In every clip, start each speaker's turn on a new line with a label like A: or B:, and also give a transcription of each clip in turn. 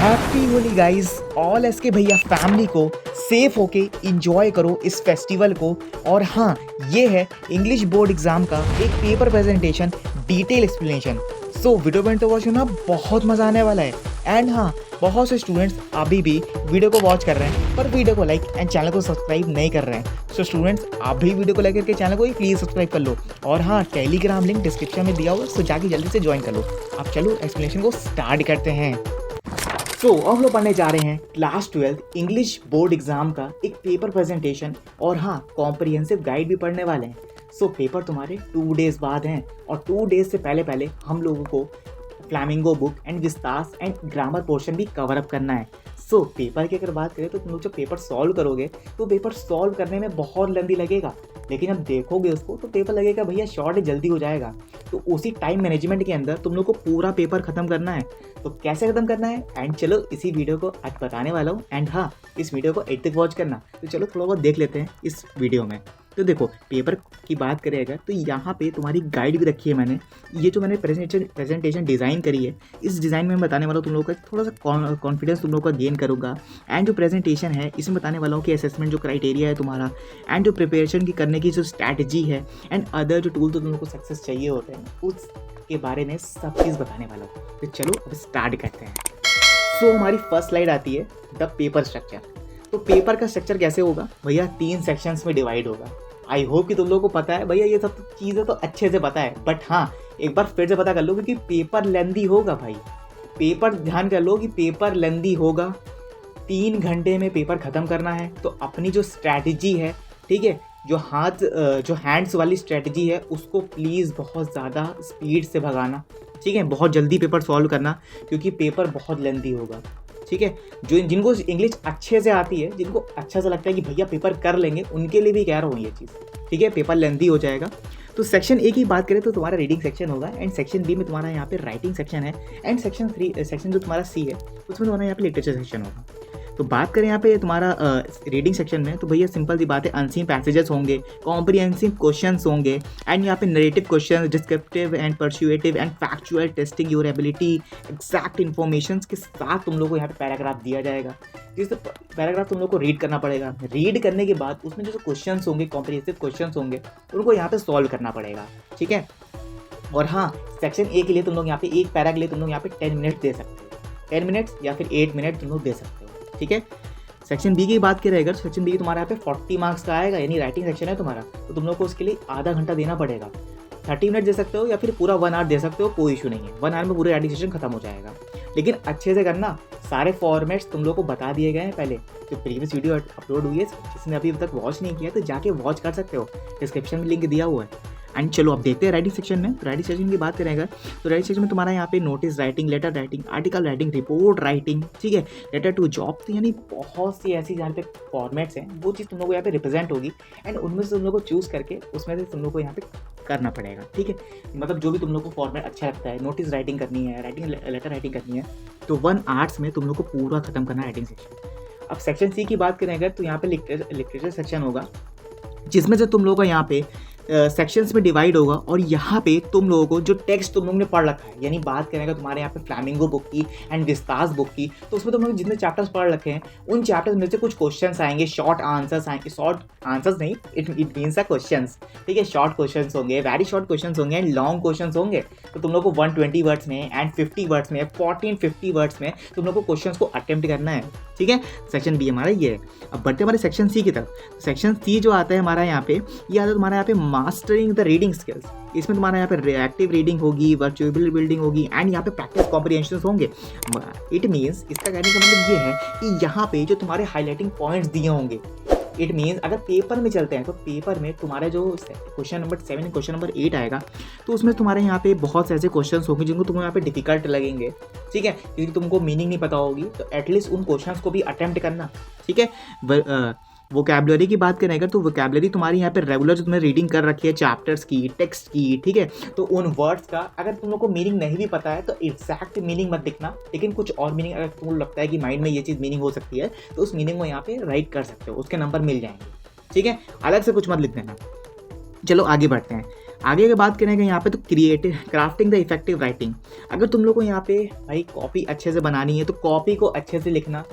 A: Happy Holi guys. All S के भैया family को सेफ होके इंजॉय करो इस फेस्टिवल को। और हाँ, ये है इंग्लिश बोर्ड एग्जाम का एक paper presentation detail explanation. So video में तो वॉच करना, बहुत मज़ा आने वाला है। एंड हाँ, बहुत से स्टूडेंट्स अभी भी वीडियो को वॉच कर रहे हैं पर वीडियो को लाइक एंड चैनल को सब्सक्राइब नहीं कर रहे हैं। सो स्टूडेंट्स, आप भी वीडियो को लाइक करके चैनल को ही प्लीज़ सब्सक्राइब कर लो। और हाँ, टेलीग्राम लिंक डिस्क्रिप्शन में दिया हुआ, सो जाके जल्दी से ज्वाइन कर लो। अब चलो एक्सप्लेनेशन को स्टार्ट करते हैं। तो हम लोग पढ़ने जा रहे हैं क्लास 12 इंग्लिश बोर्ड एग्जाम का एक पेपर प्रेजेंटेशन। और हाँ, कॉम्प्रिहेंसिव गाइड भी पढ़ने वाले हैं। सो पेपर तुम्हारे 2 डेज बाद हैं और 2 डेज से पहले पहले हम लोगों को flamingo book and Vistas and grammar portion भी कवर अप करना है। सो पेपर की अगर बात करें तो तुम लोग जब पेपर सॉल्व करोगे तो पेपर सॉल्व करने में बहुत लंबी लगेगा, लेकिन अब देखोगे उसको तो पेपर लगेगा भैया शॉर्ट जल्दी हो जाएगा। तो उसी टाइम मैनेजमेंट के अंदर तुम लोग को पूरा पेपर खत्म करना है। तो कैसे खत्म करना है एंड चलो इसी वीडियो को आज बताने वाला हूँ। एंड हाँ, इस वीडियो को एंड तक वॉच करना। तो चलो थोड़ा बहुत देख लेते हैं इस वीडियो में। तो देखो, पेपर की बात करें अगर तो यहाँ पे तुम्हारी गाइड भी रखी है मैंने। ये जो मैंने प्रेजेंटेशन डिज़ाइन करी है, इस डिज़ाइन में मैं बताने वाला हूँ तुम लोगों का थोड़ा सा कॉन्फिडेंस तुम लोगों का गेन करूँगा। एंड जो प्रेजेंटेशन है इसमें बताने वाला हूँ कि असेसमेंट जो क्राइटेरिया है तुम्हारा, एंड जो प्रिपरेशन की करने की जो स्ट्रैटेजी है, एंड अदर जो टूल तो तुम लोग को सक्सेस चाहिए होते हैं उसके बारे में सब चीज़ बताने वाला हूँ। तो चलो अब स्टार्ट करते हैं। सो हमारी फर्स्ट स्लाइड आती है द पेपर स्ट्रक्चर। तो पेपर का स्ट्रक्चर कैसे होगा भैया, 3 सेक्शंस में डिवाइड होगा। आई होप कि तुम लोगों को पता है भैया, ये सब चीज़ें तो अच्छे से पता है, बट हाँ एक बार फिर से पता कर लो क्योंकि पेपर लेंदी होगा भाई। पेपर ध्यान कर लो कि पेपर लेंदी होगा, 3 घंटे में पेपर ख़त्म करना है। तो अपनी जो स्ट्रैटेजी है, ठीक है, जो हैंड्स वाली स्ट्रैटेजी है उसको प्लीज़ बहुत ज़्यादा स्पीड से भगाना, ठीक है, बहुत जल्दी पेपर सॉल्व करना क्योंकि पेपर बहुत लेंदी होगा। ठीक है, जिनको इंग्लिश अच्छे से आती है, जिनको अच्छा सा लगता है कि भैया पेपर कर लेंगे, उनके लिए भी कह रहा हूँ ये चीज़। ठीक है, पेपर लेंदी हो जाएगा। तो सेक्शन ए की बात करें तो तुम्हारा रीडिंग सेक्शन होगा, एंड सेक्शन बी में तुम्हारा यहाँ पे राइटिंग सेक्शन है, एंड सेक्शन जो तुम्हारा सी है उसमें तुम्हारा यहाँ पे लिटरेचर सेक्शन होगा। तो बात करें यहाँ पे तुम्हारा रीडिंग सेक्शन में, तो भैया सिंपल सी बात है, अनसीन पैसेजेस होंगे, कॉम्प्रिहेंसिव क्वेश्चंस होंगे, एंड यहाँ पे narrative question, descriptive and persuasive and factual, testing your ability, exact information के साथ तुम लोग को यहाँ पे पैराग्राफ दिया जाएगा। जिस पैराग्राफ तुम लोग को रीड करना पड़ेगा। रीड करने के बाद उसमें जो क्वेश्चन होंगे, कॉम्प्रिहेंसिव क्वेश्चन होंगे, उनको यहाँ पे सॉल्व करना पड़ेगा। ठीक है, और हाँ, सेक्शन ए के लिए तुम लोग यहाँ पे एक पैरा के लिए तुम लोग यहाँ पे 10 मिनट दे सकते हो, 10 मिनट्स या फिर 8 मिनट तुम लोग दे सकते हो। ठीक है, सेक्शन बी की बात करें अगर, सेक्शन बी तुम्हारा यहाँ पे 40 मार्क्स का आएगा, यानी राइटिंग सेक्शन है तुम्हारा, तो तुम लोग को उसके लिए आधा घंटा देना पड़ेगा। 30 मिनट दे सकते हो या फिर पूरा 1 आवर दे सकते हो, कोई इशू नहीं है। 1 आवर में पूरे राइटिंग सेशन खत्म हो जाएगा, लेकिन अच्छे से करना। सारे फॉर्मेट्स तुम लोग को बता दिए गए हैं पहले, जो प्रीवियस वीडियो अपलोड हुई है, जिसने अभी तक वॉच नहीं किया तो जाके वॉच कर सकते हो, डिस्क्रिप्शन में लिंक दिया हुआ है। एंड चलो अब देखते हैं राइटिंग सेक्शन में। तो राइटिंग सेक्शन की बात करें अगर, तो राइटिंग सेक्शन में तुम्हारा यहाँ पे notice writing, letter writing, article writing, report writing, ठीक है, लेटर टू जॉब, तो यानी बहुत सी ऐसी जहाँ पे फॉर्मेट्स हैं, वो चीज़ तुम लोग को यहाँ पे रिप्रेजेंट होगी। एंड उनमें से तुम लोग को चूज़ करके उसमें से तुम लोग को यहाँ पे करना पड़ेगा। ठीक है, मतलब जो भी तुम लोग को फॉर्मेट अच्छा लगता है, नोटिस राइटिंग करनी है, लेटर राइटिंग करनी है, तो 1 आवर्स में तुम लोग को पूरा खत्म करना है राइटिंग सेक्शन। अब सेक्शन सी की बात करें अगर, तो यहाँ पे लिटरेचर सेक्शन होगा, जिसमें से तुम लोगों का यहाँ पे सेक्शंस में डिवाइड होगा। और यहाँ पे तुम लोगों को जो टेक्स्ट तुम लोगों ने पढ़ रखा है, यानी बात करेंगे तुम्हारे यहाँ पे फ्लैमिंगो बुक की एंड विस्तास बुक की, तो उसमें तुम लोग जितने चैप्टर्स पढ़ रखे हैं उन चैप्टर्स में से कुछ क्वेश्चंस आएंगे, शॉर्ट आंसर्स आएंगे, शॉर्ट आंसर्स नहीं, इट मीन्स क्वेश्चंस। ठीक है, शॉर्ट क्वेश्चंस होंगे, वेरी शॉर्ट क्वेश्चंस होंगे, एंड लॉन्ग क्वेश्चंस होंगे। तो तुम लोग को 120 वर्ड्स में एंड 50 वर्ड्स में, 40-50 वर्ड्स में तुम लोग को क्वेश्चंस को अटेम्प्ट करना है। ठीक है, सेक्शन बी हमारा ये है। अब बढ़ते हमारे सेक्शन सी की तरफ। सेक्शन सी जो आता है हमारा यहाँ पे, ये आता है तुम्हारा यहाँ पे मास्टरिंग द रीडिंग स्किल्स। इसमें तुम्हारा यहाँ पे रिएक्टिव रीडिंग होगी, वर्चुअल रीडिंग होगी, एंड यहाँ पे प्रैक्टिस कॉम्प्रिहेंशन होंगे। इट मीन्स, इसका कहने का मतलब ये है कि यहाँ पे जो तुम्हारे हाईलाइटिंग पॉइंट्स दिए होंगे, इट मीन्स अगर पेपर में चलते हैं तो पेपर में तुम्हारे जो क्वेश्चन नंबर 7 क्वेश्चन नंबर 8 आएगा, तो उसमें तुम्हारे यहाँ पे बहुत से ऐसे क्वेश्चंस होंगे जिनको तुम्हें यहाँ पे डिफिकल्ट लगेंगे। ठीक है, क्योंकि तुमको मीनिंग नहीं पता होगी, तो एटलीस्ट उन क्वेश्चंस को भी अटेम्प्ट करना। ठीक है, वोकैबुलरी की बात करें अगर, तो वोकैबुलरी तुम्हारी यहाँ पे रेगुलर जो तुमने रीडिंग कर रखी है चैप्टर्स की, टेक्स्ट की, ठीक है, तो उन वर्ड्स का अगर तुम लोग को मीनिंग नहीं भी पता है तो एग्जैक्ट मीनिंग मत लिखना, लेकिन कुछ और मीनिंग अगर तुमको लगता है कि माइंड में ये चीज़ मीनिंग हो सकती है तो उस मीनिंग को यहाँ पे राइट कर सकते हो, उसके नंबर मिल जाएंगे। ठीक है, अलग से कुछ मत लिख देना। चलो आगे बढ़ते हैं। आगे की बात करेंगे यहाँ पे तो creative crafting the effective writing. अगर तुम लोग को यहाँ पे भाई कॉपी अच्छे से बनानी है तो कॉपी को अच्छे से लिखना।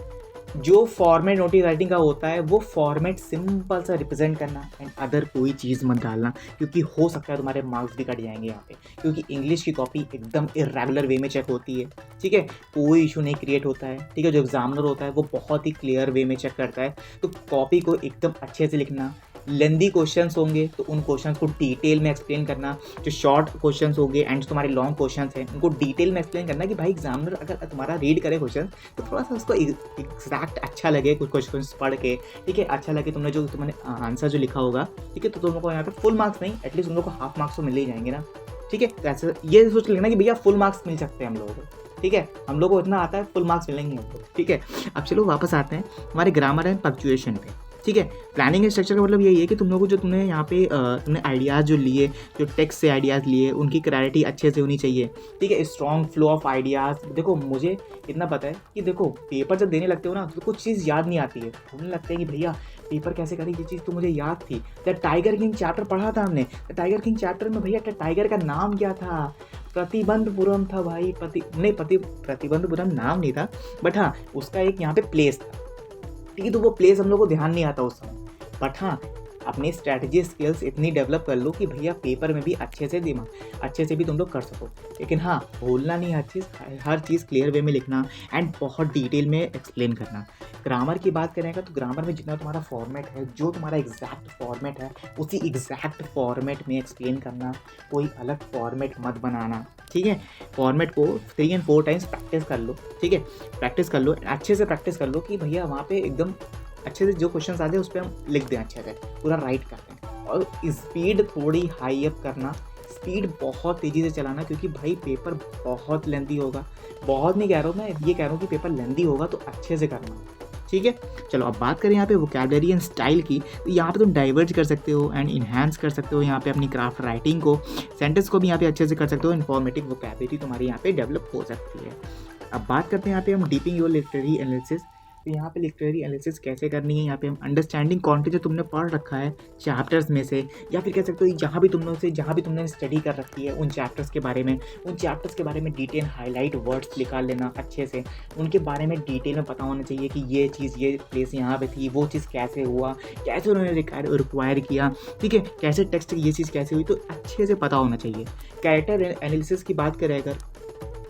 A: जो फॉर्मेट नोटिस राइटिंग का होता है वो फॉर्मेट सिंपल सा रिप्रेजेंट करना एंड अदर कोई चीज़ मत डालना, क्योंकि हो सकता है तुम्हारे मार्क्स भी कट जाएंगे यहाँ पे, क्योंकि इंग्लिश की कॉपी एकदम इरेगुलर वे में चेक होती है। ठीक है, कोई इशू नहीं क्रिएट होता है। ठीक है, जो एग्जामिनर होता है वो बहुत ही क्लियर वे में चेक करता है। तो कॉपी को एकदम अच्छे से लिखना। लेंदी क्वेश्चंस होंगे तो उन क्वेश्चंस को डिटेल में एक्सप्लेन करना। जो शॉर्ट क्वेश्चंस होंगे एंड तुम्हारे लॉन्ग क्वेश्चंस हैं उनको डिटेल में एक्सप्लेन करना कि भाई एग्जामिनर अगर तुम्हारा रीड करे क्वेश्चन तो थोड़ा सा उसको एग्जैक्ट अच्छा लगे कुछ क्वेश्चंस पढ़ के। ठीक है, अच्छा लगे तुमने जो तुमने आंसर जो लिखा होगा। ठीक है, तो तुम लोग को यहाँ पे फुल मार्क्स नहीं, एटलीस्ट तुम लोग को हाफ मार्क्स तो मिल ही जाएंगे ना। ठीक है, तो ऐसे ये सोच लेना कि भैया फुल मार्क्स मिल सकते हैं हम लोगों को। ठीक है, हम लोग को इतना आता है, फुल मार्क्स मिलेंगे हमको। ठीक है, अब चलो वापस आते हैं हमारे ग्रामर एंड पंक्चुएशन पे। ठीक है, प्लानिंग एंड स्ट्रक्चर का मतलब यही है कि तुम लोगों को जो तुमने यहाँ पे तुमने आइडियाज़ जो लिए, जो टेक्स्ट से आइडियाज़ लिए, उनकी क्लैरिटी अच्छे से होनी चाहिए। ठीक है, स्ट्रॉन्ग फ्लो ऑफ आइडियाज़। देखो मुझे इतना पता है कि देखो पेपर जब देने लगते हो ना तो कुछ चीज़ याद नहीं आती है। बोलने लगते हैं कि भैया पेपर कैसे करें, ये चीज़ तो मुझे याद थी। द टाइगर किंग चैप्टर पढ़ा था हमने। द टाइगर किंग चैप्टर में भैया टाइगर का नाम क्या था? प्रतिबंधपुरम था भाई। प्रतिबंधपुरम नाम नहीं था, बट हाँ उसका एक यहाँ पे प्लेस था। ठीक है, तो वो प्लेस हम लोग को ध्यान नहीं आता उस समय, बट हाँ अपनी स्ट्रैटेजी स्किल्स इतनी डेवलप कर लो कि भैया पेपर में भी अच्छे से भी तुम लोग कर सको। लेकिन हाँ भूलना नहीं हर चीज़ क्लियर वे में लिखना एंड बहुत डिटेल में एक्सप्लेन करना। ग्रामर की बात करेंगे तो ग्रामर में जितना तुम्हारा फॉर्मेट है, जो तुम्हारा एग्जैक्ट फॉर्मेट है उसी एग्जैक्ट फॉर्मेट में एक्सप्लेन करना, कोई अलग फॉर्मेट मत बनाना। ठीक है, फॉर्मेट को 3 और 4 टाइम्स प्रैक्टिस कर लो। ठीक है, प्रैक्टिस कर लो, अच्छे से प्रैक्टिस कर लो कि भैया वहाँ पे एकदम अच्छे से जो क्वेश्चन आते हैं उस पर हम लिख दें, अच्छे से पूरा राइट करते हैं। और स्पीड थोड़ी हाई अप करना, स्पीड बहुत तेज़ी से चलाना, क्योंकि भाई पेपर बहुत लेंथी होगा। बहुत नहीं कह रहा हूँ मैं, ये कह रहा हूँ कि पेपर लेंथी होगा तो अच्छे से करना। ठीक है, चलो अब बात करें यहाँ पे वोकैबुलरी एंड स्टाइल की, तो यहाँ पे तुम डाइवर्ज कर सकते हो एंड इन्हांस कर सकते हो यहाँ पे अपनी क्राफ्ट राइटिंग को, सेंटेंस को भी यहाँ पे अच्छे से कर सकते हो। इन्फॉर्मेटिव वोकैबुलरी तुम्हारी यहाँ पे डेवलप हो सकती है। अब बात करते हैं यहाँ पे हम डीपिंग योर लिटरेरी एनालिसिस। तो यहाँ पे लिटरेरी एनालिसिस कैसे करनी है, यहाँ पे हम अंडरस्टैंडिंग कंटेंट जो तुमने पढ़ रखा है चैप्टर्स में से, या फिर कह सकते हो जहाँ भी तुमने स्टडी कर रखी है उन चैप्टर्स के बारे में डिटेल हाईलाइट वर्ड्स निकाल लेना अच्छे से। उनके बारे में डिटेल में पता होना चाहिए कि ये चीज़, ये प्लेस यहाँ पे थी, वो चीज़ कैसे हुआ, कैसे उन्होंने रिक्वायर किया। ठीक है, कैसे टेक्स्ट ये चीज़ कैसे हुई, तो अच्छे से पता होना चाहिए। कैरेक्टर एनालिसिस की बात करें अगर,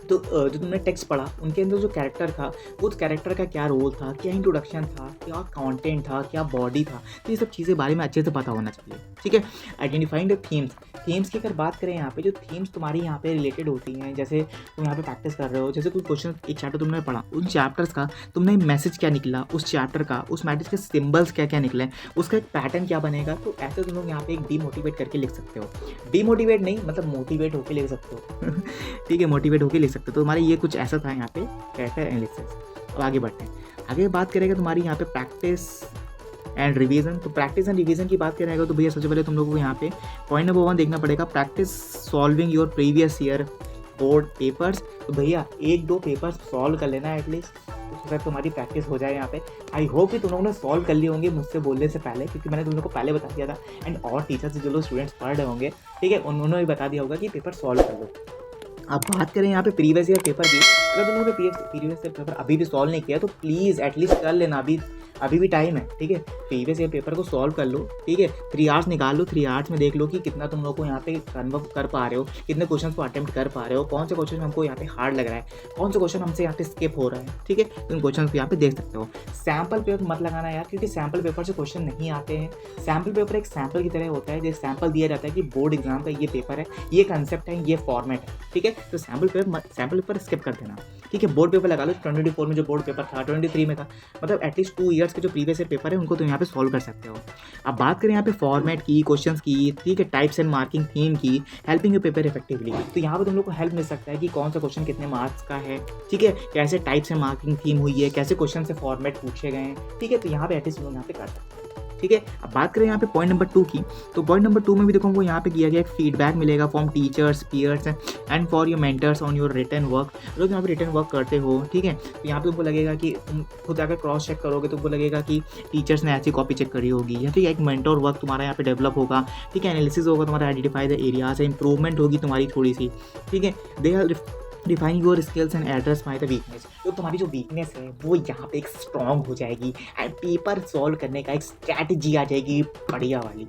A: तो जो तुमने टेक्स्ट पढ़ा उनके अंदर जो कैरेक्टर था, वो कैरेक्टर का क्या रोल था, क्या इंट्रोडक्शन था, क्या कंटेंट था, क्या बॉडी था, तो ये सब चीज़ें बारे में अच्छे से पता होना चाहिए। ठीक है, आइडेंटिफाइंग द थीम्स की अगर बात करें यहाँ पे, जो थीम्स तुम्हारी यहाँ पे रिलेटेड होती हैं, जैसे तुम यहाँ पे प्रैक्टिस कर रहे हो, जैसे कोई क्वेश्चन एक चैप्टर तुमने पढ़ा, उन चैप्टर्स का तुमने मैसेज क्या निकला उस चैप्टर का, उस मैसेज के सिम्बल्स क्या क्या निकले, उसका एक पैटर्न क्या बनेगा, तो ऐसे तुम लोग यहाँ पे एक डीमोटिवेट करके लिख सकते हो। डीमोटिवेट नहीं, मतलब मोटिवेट होकर लिख सकते हो। ठीक है, मोटिवेट होकर लिख सकते हो। तो हमारे ये कुछ ऐसा था यहाँ पे कैरेक्टर एनालिसिस। अब आगे बढ़ते हैं, आगे बात करेंगे तुम्हारी यहाँ पे प्रैक्टिस एंड रिवीजन। तो प्रैक्टिस एंड रिवीजन की बात करेंगे तो भैया सबसे पहले तुम लोगों को यहाँ पे पॉइंट नंबर 1 देखना पड़ेगा, practice solving your previous year board papers. तो भैया 1-2 पेपर्स सॉल्व कर लेना एटलीस्ट, उसके बाद तुम्हारी प्रैक्टिस हो जाए यहाँ पे। आई होप कि तुम लोगों ने सॉल्व कर लिए होंगे मुझसे बोलने से पहले, क्योंकि मैंने तुम लोगों को पहले बता दिया था एंड और टीचर्स जो लोग स्टूडेंट्स पढ़ रहे होंगे, ठीक है, उन्होंने भी बता दिया होगा कि पेपर सॉल्व कर लो। अब बात करें यहाँ पे प्रीवियस ईयर पेपर की, अगर तुम लोगों ने प्रीवियस ईयर पेपर अभी भी सॉल्व नहीं किया तो प्लीज़ एटलीस्ट कर लेना, अभी भी टाइम है। ठीक है, प्रीवियस ईयर पेपर को सॉल्व कर लो। ठीक है, 3 आवर्स निकाल लो, 3 आवर्स में देख लो कि कितना तुम लोग को यहाँ पे कन्वर्ट कर पा रहे हो, कितने क्वेश्चन को अटेम्प्ट कर पा रहे हो, कौन से क्वेश्चन हमको यहाँ पे हार्ड लग रहा है, कौन से क्वेश्चन हमसे यहाँ पे स्किप हो रहा है। ठीक है, तो इन क्वेश्चन को यहाँ पे देख सकते हो। सैम्पल पेपर मत लगाना यार, क्योंकि सैम्पल पेपर से क्वेश्चन नहीं आते हैं। सैम्पल पेपर एक सैम्पल की तरह होता है, जो सैम्पल दिया जाता है कि बोर्ड एग्जाम का ये पेपर है, ये कंसेप्ट है, ये फॉर्मेट है। ठीक है, तो सैम्पल पेपर स्किप कर देना। ठीक है, बोर्ड पेपर लगा लो। 2024 में जो बोर्ड पेपर था, 23 में था, मतलब एटलीस्ट 2 ईयर्स के जो प्रीवियस ईयर पेपर है उनको तुम यहाँ पे सॉल्व कर सकते हो। अब बात करें यहाँ पे फॉर्मेट की, क्वेश्चंस की, ठीक है, टाइप्स एंड मार्किंग थीम की, हेल्पिंग योर पेपर इफेक्टिवली। तो यहाँ पे तुम लोग को हेल्प मिल सकता है कि कौन सा क्वेश्चन कितने मार्क्स का है, ठीक है, कैसे टाइप्स एंड मार्किंग थीम हुई है, कैसे क्वेश्चन से फॉर्मेट पूछे गए हैं। ठीक है, तो यहाँ पे एटलीस्ट तुम लोग यहाँ पे कर सकते हैं। ठीक है। अब बात करें यहाँ पे पॉइंट नंबर 2 की, तो पॉइंट नंबर 2 में भी देखो हमको यहाँ पे किया गया एक फीडबैक मिलेगा from teachers, peers and for your mentors on your written work. लोग यहाँ पे रिटन वर्क करते हो, ठीक है, तो यहाँ पे तुमको लगेगा कि तुम खुद आकर क्रॉस चेक करोगे तो तुमको लगेगा कि टीचर्स ने ऐसी कॉपी चेक करी होगी, या फिर एक मेंटर वर्क तुम्हारा यहाँ पे डेवलप होगा, ठीक है, एनालिसिस होगा तुम्हारा, आइडेंटिफाई द एरियाज है, इंप्रूवमेंट होगी तुम्हारी थोड़ी सी, ठीक है, they are define your skills and address my the weakness. तो तुम्हारी जो वीकनेस है वो यहाँ पे एक स्ट्रॉन्ग हो जाएगी एंड पेपर सॉल्व करने का एक स्ट्रैटेजी आ जाएगी बढ़िया वाली,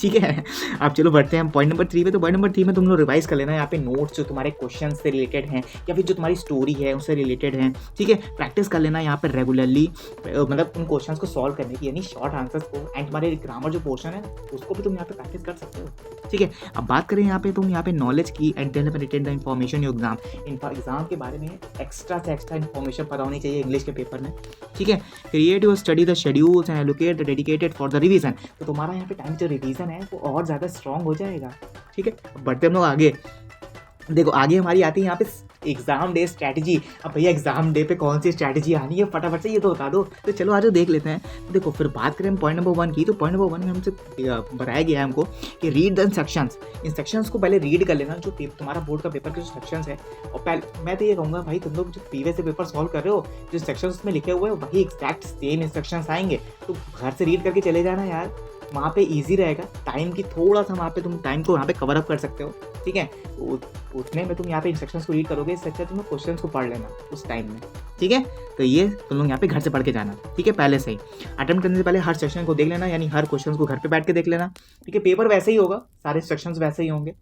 A: ठीक है। अब चलो बढ़ते हैं हम पॉइंट नंबर 3 पे। तो पॉइंट नंबर 3 में तुम लोग रिवाइज कर लेना यहाँ पे नोट्स जो तुम्हारे क्वेश्चन से रिलेटेड हैं या फिर जो तुम्हारी स्टोरी है उससे रिलेटेड हैं, ठीक है, प्रैक्टिस कर लेना यहाँ पे रेगुलरली, मतलब उन क्वेश्चंस को सॉल्व करने की, यानी शॉर्ट आंसर्स को, एंड तुम्हारे ग्रामर जो पोर्शन है उसको भी तुम यहाँ पे प्रैक्टिस कर सकते हो, ठीक है। अब बात करें यहाँ पे तुम यहाँ पे नॉलेज की and then retain the information your exam के बारे में एक्स्ट्रा से एक्स्ट्रा इन्फॉर्मेशन पता होनी चाहिए इंग्लिश के पेपर में, ठीक है। Create your study the schedules and allocate the dedicated for the revision. तो तुम्हारा यहाँ पे टाइम जो रिवीजन है वो और ज़्यादा स्ट्रॉन्ग हो जाएगा, ठीक है। बढ़ते हम लोग आगे। देखो आगे हमारी आती है यहाँ पे एग्जाम डे स्ट्रैटेजी। अब भैया एग्जाम डे पे कौन सी स्ट्रैटेजी आनी है फटाफट से ये तो बता दो। तो चलो आज देख लेते हैं। तो देखो फिर बात करें हम पॉइंट नंबर 1 की, तो पॉइंट नंबर 1 में हमसे बताया गया है हमको कि रीड द इंस्ट्रक्शंस को पहले रीड कर लेना, जो तुम्हारा बोर्ड का पेपर के जो इंस्ट्रक्शंस है। और पहले मैं तो ये कहूँगा भाई तुम लोग जो प्रीवियस से पेपर सॉल्व कर रहे हो, जो इंस्ट्रक्शंस में लिखे हुए हैं वही एग्जैक्ट सेम इंस्ट्रक्शंस आएंगे, तो घर से रीड करके चले जाना यार, वहाँ पे इजी रहेगा। टाइम की थोड़ा सा वहाँ पे तुम टाइम को वहाँ पे कवर अप कर सकते हो, ठीक है। उतने में तुम यहाँ पे इंस्ट्रक्शंस को रीड करोगे, इससे अच्छा तुम क्वेश्चंस को पढ़ लेना उस टाइम में, ठीक है। तो ये तुम लोग यहाँ पे घर से पढ़ के जाना, ठीक है, पहले से ही अटेम्प्ट करने से पहले हर सेक्शन को देख लेना, यानी हर क्वेश्चन को घर पे बैठ के देख लेना, ठीक है। पेपर वैसे ही होगा, सारे इंस्ट्रक्शंस वैसे ही होंगे।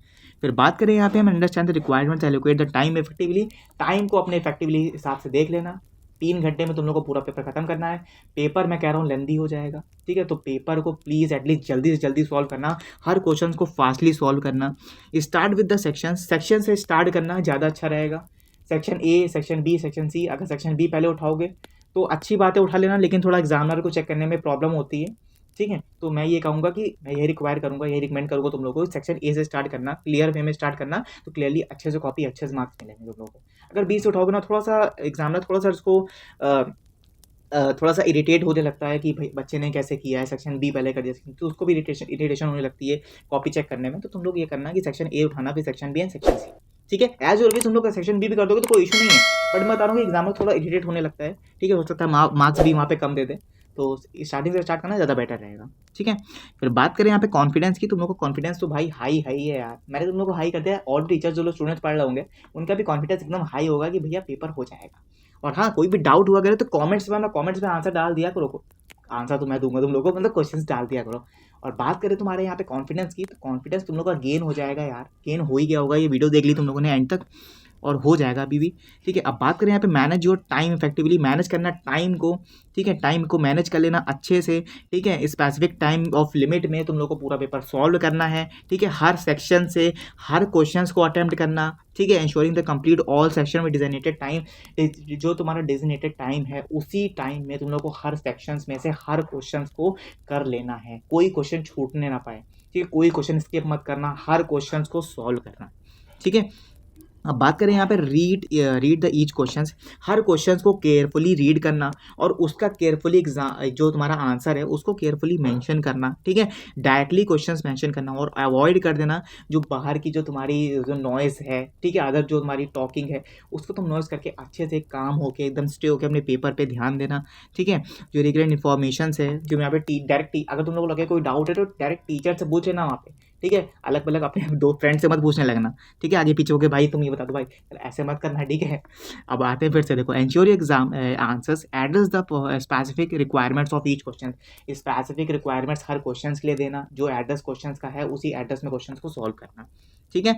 A: फिर बात करें यहाँ पे हम understand the requirements, allocate the time effectively. Time को अपने इफेक्टिवली हिसाब से देख लेना। 3 घंटे में तुम लोग को पूरा पेपर खत्म करना है। पेपर मैं कह रहा हूँ लेंदी हो जाएगा, ठीक है, तो पेपर को प्लीज़ एटलीस्ट जल्दी से जल्दी सॉल्व करना, हर क्वेश्चन को फास्टली सॉल्व करना। स्टार्ट विद द सेक्शन से स्टार्ट करना ज़्यादा अच्छा रहेगा। Section A, section B, section C. अगर सेक्शन बी पहले उठाओगे तो अच्छी बात है, उठा लेना, लेकिन थोड़ा एग्जामिनर को चेक करने में प्रॉब्लम होती है, ठीक है। तो मैं ये कहूँगा कि मैं यही रिक्वायर करूँगा, यही रिकमेंड करूँगा तुम लोगों को सेक्शन ए से स्टार्ट करना, क्लियर वे में स्टार्ट करना, तो क्लियरली अच्छे से कॉपी, अच्छे से मार्क्स मिलेंगे तुम लोगों को। अगर बी से उठाओगे ना, थोड़ा सा एग्जामिनर थोड़ा सा उसको थोड़ा सा इरिटेट होने लगता है कि भाई बच्चे ने कैसे किया है, सेक्शन बी पहले कर दिया, तो उसको भी इरिटेशन होने लगती है कॉपी चेक करने में। तो तुम लोग ये करना कि सेक्शन ए उठाना, फिर section B and section C, ठीक है। एज ऑलवेज तुम लोग का सेक्शन बी भी कर दोगे तो कोई इशू नहीं है, बट मैं बता रहा हूँ कि एग्जाम में थोड़ा इरिटेट होने लगता है, ठीक है, हो सकता है मार्क्स भी वहाँ पे कम दे दे, तो स्टार्टिंग से स्टार्ट करना ज़्यादा बेटर रहेगा, ठीक है। फिर बात करें यहाँ पे कॉन्फिडेंस की, तुम लोग को कॉन्फिडेंस तो भाई हाई है यार, मैंने तुम लोग को हाई कर दिया। और टीचर्स जो लोग स्टूडेंट्स पढ़ रहे होंगे उनका भी कॉन्फिडेंस एकदम हाई होगा कि भैया पेपर हो जाएगा। और हाँ, कोई भी डाउट हुआ करे तो कमेंट्स में आंसर डाल दिया करो, आंसर तो मैं दूंगा तुम लोगों को, मतलब क्वेश्चंस डाल दिया करो। और बात करें तुम्हारे यहाँ पे कॉन्फिडेंस की, तो कॉन्फिडेंस तुम लोग का गेन हो जाएगा यार, गेन हो ही गया होगा, ये वीडियो देख ली तुम लोगों ने एंड तक, और हो जाएगा अभी भी, ठीक है। अब बात करें यहाँ पे manage your time effectively, manage करना टाइम को, ठीक है, टाइम को मैनेज कर लेना अच्छे से, ठीक है। स्पेसिफिक टाइम ऑफ लिमिट में तुम लोग को पूरा पेपर सॉल्व करना है, ठीक है। हर सेक्शन से हर क्वेश्चन को अटेम्प्ट करना, ठीक है। Ensuring the complete all section में डिजिग्नेटेड टाइम, जो तुम्हारा डिजिग्नेटेड टाइम है उसी टाइम में तुम लोग को हर सेक्शंस में से हर क्वेश्चन को कर लेना है, कोई क्वेश्चन छूटने ना पाए, ठीक है, कोई क्वेश्चन स्किप मत करना, हर क्वेश्चन को सॉल्व करना, ठीक है। अब बात करें यहाँ पे read the each questions, her questions को केयरफुली रीड करना और उसका केयरफुली एग्जाम जो तुम्हारा आंसर है उसको केयरफुली मेंशन करना, ठीक है। डायरेक्टली क्वेश्चंस मेंशन करना और अवॉइड कर देना जो बाहर की जो तुम्हारी जो नॉइज़ है, ठीक है, अदर जो तुम्हारी टॉकिंग है उसको तुम नॉइज़ करके अच्छे से काम होके एकदम स्टे होकर अपने पेपर पर ध्यान देना, ठीक है। जो रेगुलर इन्फॉर्मेशन है जो यहाँ पे डायरेक्ट, अगर तुम लोग को लगे कोई डाउट है तो डायरेक्ट टीचर से पूछ लेना वहाँ पे, ठीक है। अलग अलग अपने दो फ्रेंड से मत पूछने लगना, ठीक है, आगे पीछे होके भाई तुम ये बता दो भाई, ऐसे मत करना, ठीक है। अब आते हैं फिर से, देखो ensure exam answers address the specific requirements of each question, specific requirements her question के लिए देना, जो एड्रेस क्वेश्चन का है उसी एड्रेस में क्वेश्चन को सॉल्व करना, ठीक है,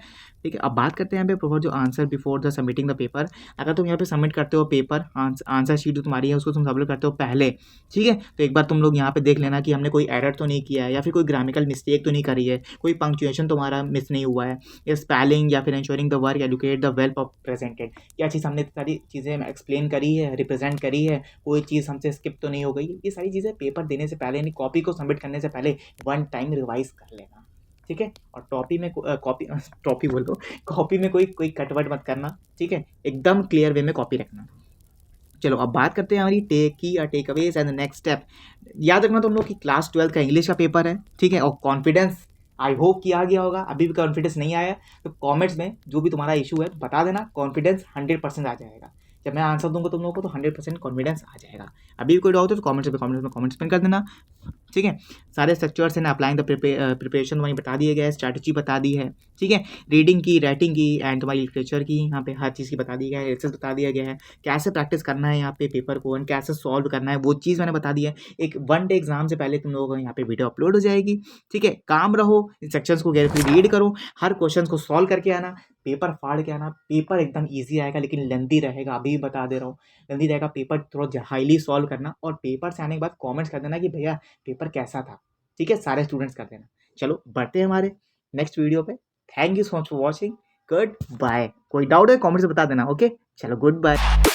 A: ठीक है। अब बात करते हैं यहाँ पे प्रोवाइड जो answer before the submitting the paper. अगर तुम यहाँ पे सबमिट करते हो पेपर, आंसर शीट जो तुम्हारी है उसको तुम सबमिट करते हो पहले, ठीक है, तो एक बार तुम लोग यहाँ पे देख लेना कि हमने कोई एरर तो नहीं किया है या फिर कोई ग्रामेटिकल मिस्टेक तो नहीं करी है, कोई पंक्चुएशन तुम्हारा मिस नहीं हुआ है, या स्पेलिंग, या फिर ensuring the work educate the well presented, क्या चीज़ हमने सारी चीज़ें एक्सप्लेन करी है, रिप्रेजेंट करी है, कोई चीज़ हमसे स्किप तो नहीं हो गई। ये सारी चीज़ें पेपर देने से पहले, यानी कॉपी को सबमिट करने से पहले 1 टाइम रिवाइज कर लेना, ठीक है। और कॉपी में कोई कटवट मत करना, ठीक है, एकदम क्लियर वे में कॉपी रखना, चलो अब बात करते हैं हमारी टेक की या takeaways and the next step. याद रखना तुम लोग की क्लास 12 का इंग्लिश का पेपर है, ठीक है, और कॉन्फिडेंस आई होप कि आ गया होगा। अभी भी कॉन्फिडेंस नहीं आया तो कमेंट्स में जो भी तुम्हारा इशू है बता देना, कॉन्फिडेंस 100% आ जाएगा। जब मैं आंसर दूंगा तुम लोगों को तो 100% कॉन्फिडेंस आ जाएगा। अभी भी कोई डाउट हो तो कमेंट्स में कर देना, ठीक है। सारे स्ट्रक्चर्स हैं, अप्लाइंग द प्रिपरेशन वहीं बता दिए गए, स्ट्रैटेजी बता दी है, ठीक है। रीडिंग की, राइटिंग की एंड तुम्हारी लिटरेचर की, यहाँ पे हर चीज़ की बता दी गई है, एक्सेस बता दिया गया है, कैसे प्रैक्टिस करना है यहाँ पे पेपर को एंड कैसे सॉल्व करना है वो चीज़ मैंने बता दी है। एक 1 डे एग्जाम से पहले तुम लोगों को यहाँ पे वीडियो अपलोड हो जाएगी, ठीक है। काम रहो, इंस्ट्रक्शंस को केयरफुली रीड करो, हर क्वेश्चन को सॉल्व करके आना, पेपर फाड़ के आना। पेपर एकदम ईजी आएगा लेकिन लेंथी रहेगा, अभी भी बता दे रहा हूँ, लेंथी रहेगा। पेपर थोड़ा हाईली सॉल्व करना और पेपर से आने के बाद कॉमेंट्स कर देना कि भैया पेपर कैसा था, ठीक है। सारे स्टूडेंट्स कर देना। चलो बढ़ते हैं हमारे नेक्स्ट वीडियो पे। Thank you so much for watching. Good bye. कोई डाउट है कमेंट्स में बता देना, ओके। चलो गुड बाय।